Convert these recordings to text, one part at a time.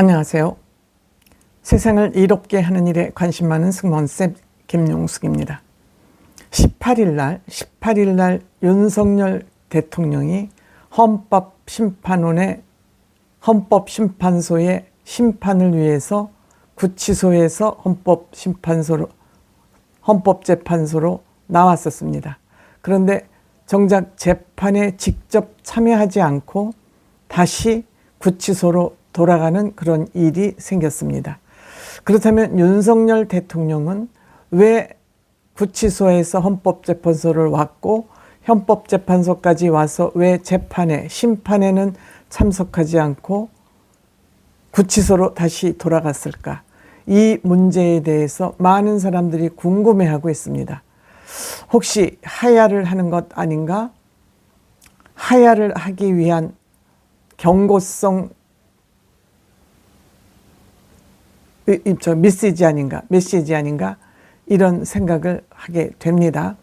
안녕하세요. 세상을 이롭게 하는 일에 관심 많은 승무원쌤 김용숙입니다. 18일 날 윤석열 대통령이 헌법심판소의 심판을 위해서 구치소에서 헌법재판소로 나왔었습니다. 그런데 정작 재판에 직접 참여하지 않고 다시 구치소로 돌아가는 그런 일이 생겼습니다. 그렇다면 윤석열 대통령은 왜 구치소에서 헌법재판소를 왔고 헌법재판소까지 와서 왜 심판에는 참석하지 않고 구치소로 다시 돌아갔을까? 이 문제에 대해서 많은 사람들이 궁금해하고 있습니다. 혹시 하야를 하는 것 아닌가? 하야를 하기 위한 경고성 메시지 아닌가 이런 생각을 하게 됩니다.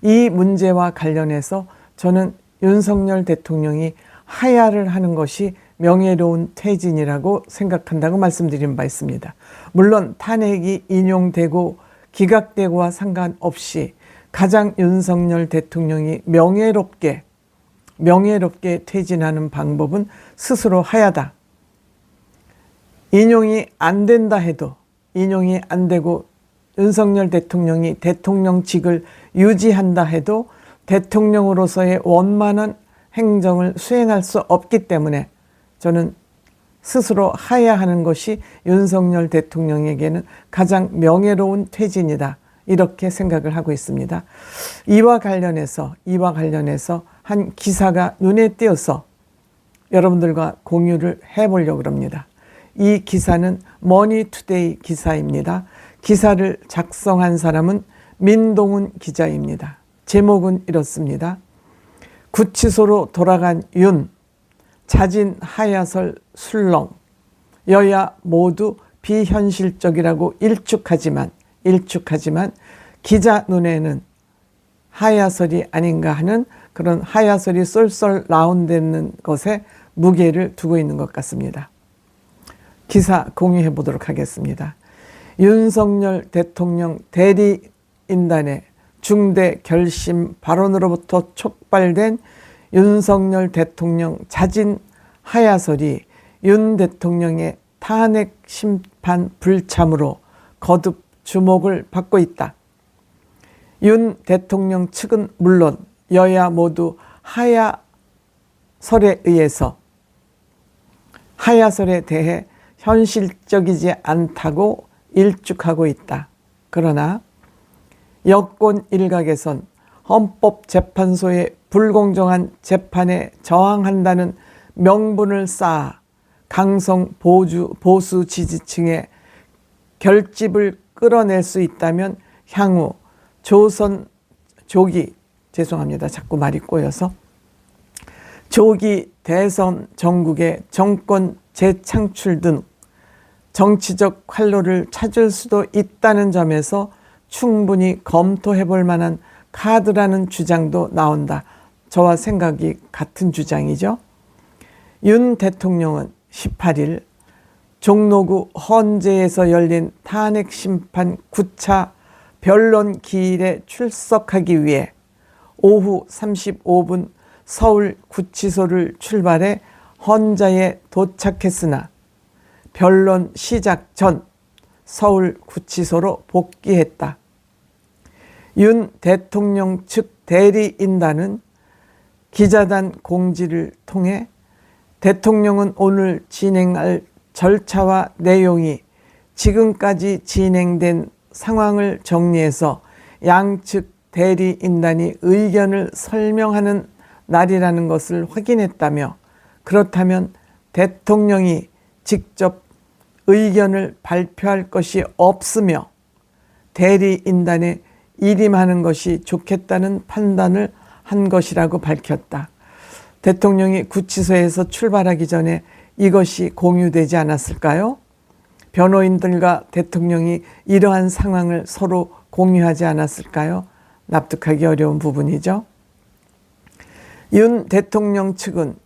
이 문제와 관련해서 저는 윤석열 대통령이 하야를 하는 것이 명예로운 퇴진이라고 생각한다고 말씀드린 바 있습니다. 물론 탄핵이 인용되고 기각되고와 상관없이 가장 윤석열 대통령이 명예롭게 퇴진하는 방법은 스스로 하야다. 인용이 안 된다 해도, 인용이 안 되고 윤석열 대통령이 대통령직을 유지한다 해도 대통령으로서의 원만한 행정을 수행할 수 없기 때문에 저는 스스로 하야하는 것이 윤석열 대통령에게는 가장 명예로운 퇴진이다. 이렇게 생각을 하고 있습니다. 이와 관련해서 한 기사가 눈에 띄어서 여러분들과 공유를 해보려고 합니다. 이 기사는 머니투데이 기사입니다. 기사를 작성한 사람은 민동훈 기자입니다. 제목은 이렇습니다. 구치소로 돌아간 윤, 자진 하야설 술렁, 여야 모두 비현실적이라고 일축하지만 기자 눈에는 하야설이 아닌가 하는 그런 하야설이 쏠쏠 나온다는 것에 무게를 두고 있는 것 같습니다. 기사 공유해 보도록 하겠습니다. 윤석열 대통령 대리인단의 중대 결심 발언으로부터 촉발된 윤석열 대통령 자진 하야설이 윤 대통령의 탄핵 심판 불참으로 거듭 주목을 받고 있다. 윤 대통령 측은 물론 여야 모두 하야설에 대해 현실적이지 않다고 일축하고 있다. 그러나 여권 일각에선 헌법재판소의 불공정한 재판에 저항한다는 명분을 쌓아 강성 보수 지지층의 결집을 끌어낼 수 있다면 향후 조기 대선 전국의 정권 재창출 등 정치적 활로를 찾을 수도 있다는 점에서 충분히 검토해 볼 만한 카드라는 주장도 나온다. 저와 생각이 같은 주장이죠. 윤 대통령은 18일 종로구 헌재에서 열린 탄핵 심판 9차 변론 기일에 출석하기 위해 오후 35분 서울 구치소를 출발해 헌재에 도착했으나 변론 시작 전 서울 구치소로 복귀했다. 윤 대통령 측 대리인단은 기자단 공지를 통해 대통령은 오늘 진행할 절차와 내용이 지금까지 진행된 상황을 정리해서 양측 대리인단이 의견을 설명하는 날이라는 것을 확인했다며 그렇다면 대통령이 직접 의견을 발표할 것이 없으며 대리인단에 일임하는 것이 좋겠다는 판단을 한 것이라고 밝혔다. 대통령이 구치소에서 출발하기 전에 이것이 공유되지 않았을까요? 변호인들과 대통령이 이러한 상황을 서로 공유하지 않았을까요? 납득하기 어려운 부분이죠. 윤 대통령 측은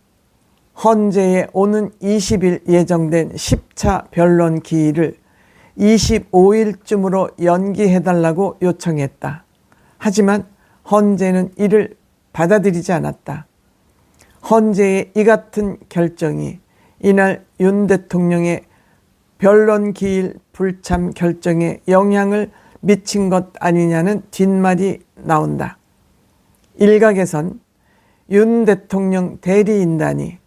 헌재에 오는 20일 예정된 10차 변론 기일을 25일쯤으로 연기해달라고 요청했다. 하지만 헌재는 이를 받아들이지 않았다. 헌재의 이 같은 결정이 이날 윤 대통령의 변론 기일 불참 결정에 영향을 미친 것 아니냐는 뒷말이 나온다. 일각에선 윤 대통령 대리인단이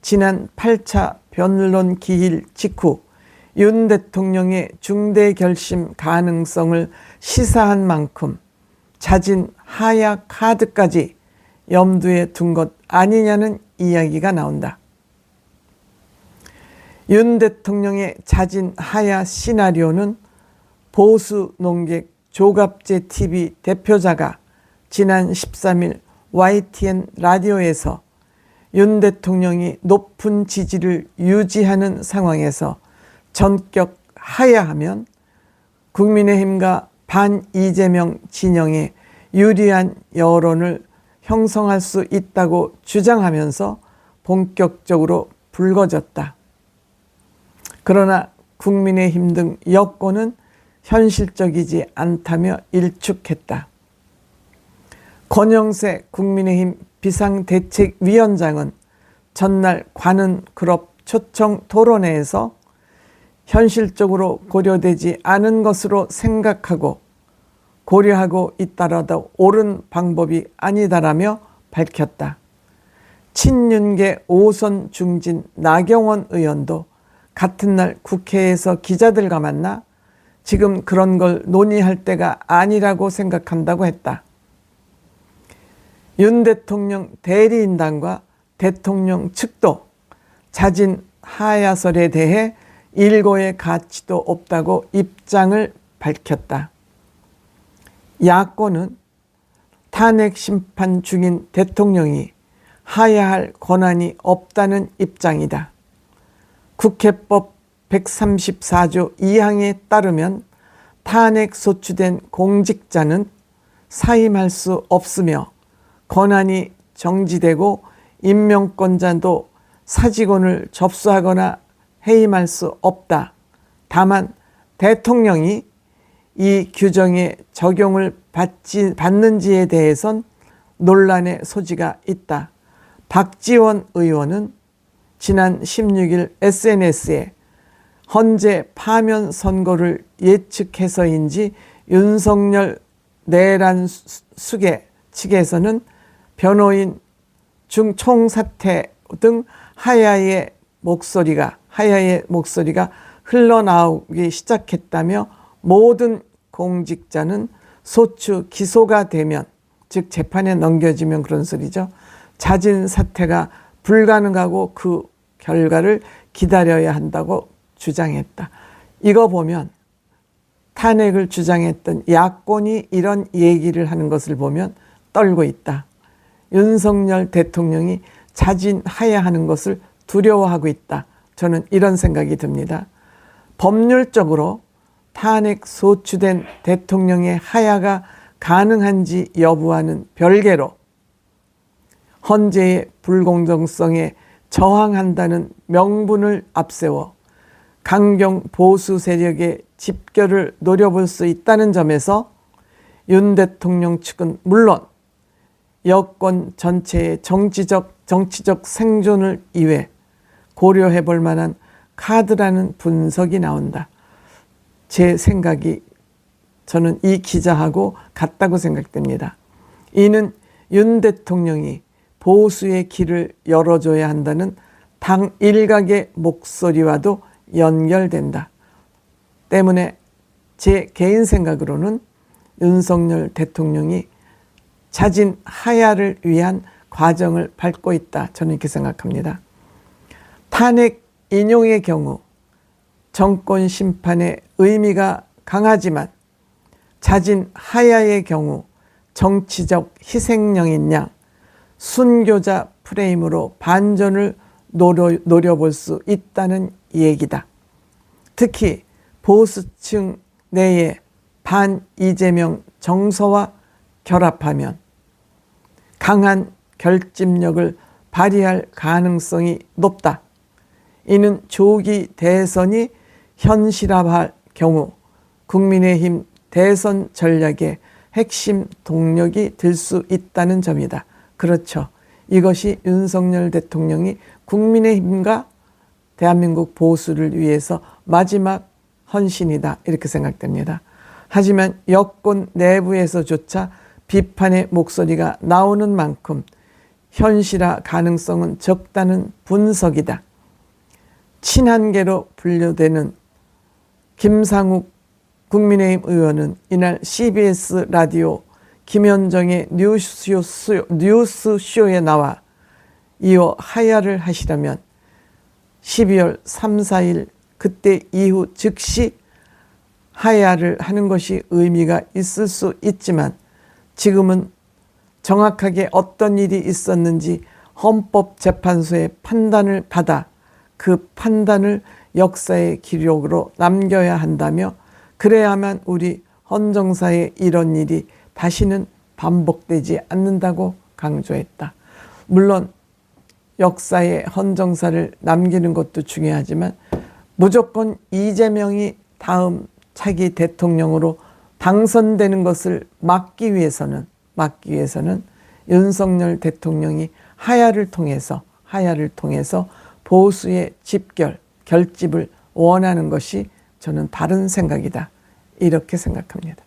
지난 8차 변론 기일 직후 윤 대통령의 중대 결심 가능성을 시사한 만큼 자진 하야 카드까지 염두에 둔 것 아니냐는 이야기가 나온다. 윤 대통령의 자진 하야 시나리오는 보수 농객 조갑재 TV 대표자가 지난 13일 YTN 라디오에서 윤 대통령이 높은 지지를 유지하는 상황에서 전격 하야하면 국민의힘과 반 이재명 진영에 유리한 여론을 형성할 수 있다고 주장하면서 본격적으로 불거졌다. 그러나 국민의힘 등 여권은 현실적이지 않다며 일축했다. 권영세 국민의힘 비상대책위원장은 전날 관훈 클럽 초청 토론회에서 현실적으로 고려되지 않은 것으로 생각하고 고려하고 있다라도 옳은 방법이 아니다라며 밝혔다. 친윤계 5선 중진 나경원 의원도 같은 날 국회에서 기자들과 만나 지금 그런 걸 논의할 때가 아니라고 생각한다고 했다. 윤 대통령 대리인단과 대통령 측도 자진 하야설에 대해 일고의 가치도 없다고 입장을 밝혔다. 야권은 탄핵 심판 중인 대통령이 하야할 권한이 없다는 입장이다. 국회법 134조 2항에 따르면 탄핵 소추된 공직자는 사임할 수 없으며 권한이 정지되고 임명권자도 사직원을 접수하거나 해임할 수 없다. 다만 대통령이 이 규정의 적용을 받는지에 대해선 논란의 소지가 있다. 박지원 의원은 지난 16일 SNS에 헌재 파면 선고를 예측해서인지 윤석열 내란 수계 측에서는 변호인 총사퇴 등 하야의 목소리가 흘러나오기 시작했다며 모든 공직자는 소추 기소가 되면, 즉 재판에 넘겨지면 그런 소리죠. 자진 사퇴가 불가능하고 그 결과를 기다려야 한다고 주장했다. 이거 보면 탄핵을 주장했던 야권이 이런 얘기를 하는 것을 보면 떨고 있다. 윤석열 대통령이 자진 하야하는 것을 두려워하고 있다. 저는 이런 생각이 듭니다. 법률적으로 탄핵 소추된 대통령의 하야가 가능한지 여부와는 별개로 헌재의 불공정성에 저항한다는 명분을 앞세워 강경 보수 세력의 집결을 노려볼 수 있다는 점에서 윤 대통령 측은 물론 여권 전체의 정치적 생존을 위해 고려해 볼 만한 카드라는 분석이 나온다. 제 생각이 저는 이 기자하고 같다고 생각됩니다. 이는 윤 대통령이 보수의 길을 열어줘야 한다는 당 일각의 목소리와도 연결된다. 때문에 제 개인 생각으로는 윤석열 대통령이 자진 하야를 위한 과정을 밟고 있다. 저는 이렇게 생각합니다. 탄핵 인용의 경우 정권 심판의 의미가 강하지만 자진 하야의 경우 정치적 희생양인 양 순교자 프레임으로 반전을 노려볼 수 있다는 얘기다. 특히 보수층 내에 반 이재명 정서와 결합하면 강한 결집력을 발휘할 가능성이 높다. 이는 조기 대선이 현실화할 경우 국민의힘 대선 전략의 핵심 동력이 될 수 있다는 점이다. 그렇죠. 이것이 윤석열 대통령이 국민의힘과 대한민국 보수를 위해서 마지막 헌신이다. 이렇게 생각됩니다. 하지만 여권 내부에서조차 비판의 목소리가 나오는 만큼 현실화 가능성은 적다는 분석이다. 친한계로 분류되는 김상욱 국민의힘 의원은 이날 CBS 라디오 김현정의 뉴스쇼에 나와 이어 하야를 하시려면 12월 3, 4일 그때 이후 즉시 하야를 하는 것이 의미가 있을 수 있지만 지금은 정확하게 어떤 일이 있었는지 헌법재판소의 판단을 받아 그 판단을 역사의 기록으로 남겨야 한다며 그래야만 우리 헌정사에 이런 일이 다시는 반복되지 않는다고 강조했다. 물론 역사의 헌정사를 남기는 것도 중요하지만 무조건 이재명이 다음 차기 대통령으로 당선되는 것을 막기 위해서는 윤석열 대통령이 하야를 통해서 보수의 결집을 원하는 것이 저는 바른 생각이다. 이렇게 생각합니다.